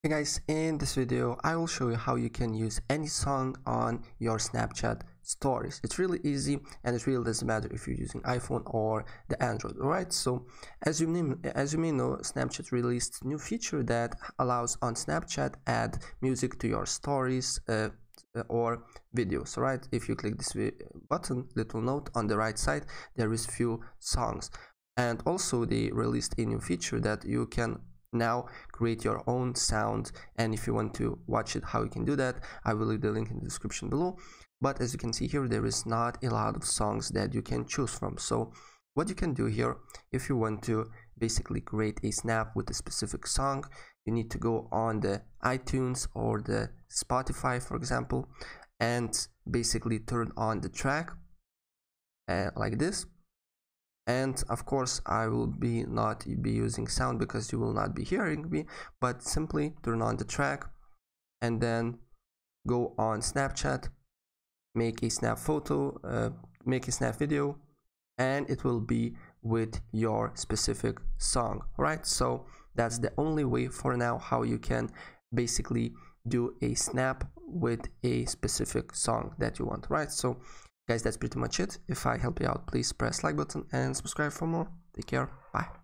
Hey guys, in this video I will show you how you can use any song on your Snapchat stories. It's really easy and it really doesn't matter if you're using iPhone or the Android. Alright, so as you may know, Snapchat released a new feature that allows on Snapchat add music to your stories or videos. Alright, if you click this button, little note on the right side, there is few songs. And also they released a new feature that you can now create your own sound, and if you want to watch it how you can do that, I will leave the link in the description below. But as you can see here, there is not a lot of songs that you can choose from. So what you can do here, if you want to basically create a snap with a specific song, you need to go on the iTunes or the Spotify, for example, and basically turn on the track like this. And of course I will not be using sound because you will not be hearing me, but simply turn on the track and then go on Snapchat, make a snap photo, make a snap video, and it will be with your specific song. Right, so that's the only way for now how you can basically do a snap with a specific song that you want. Right, so guys, that's pretty much it. If I help you out, please press like button and subscribe for more. Take care. Bye.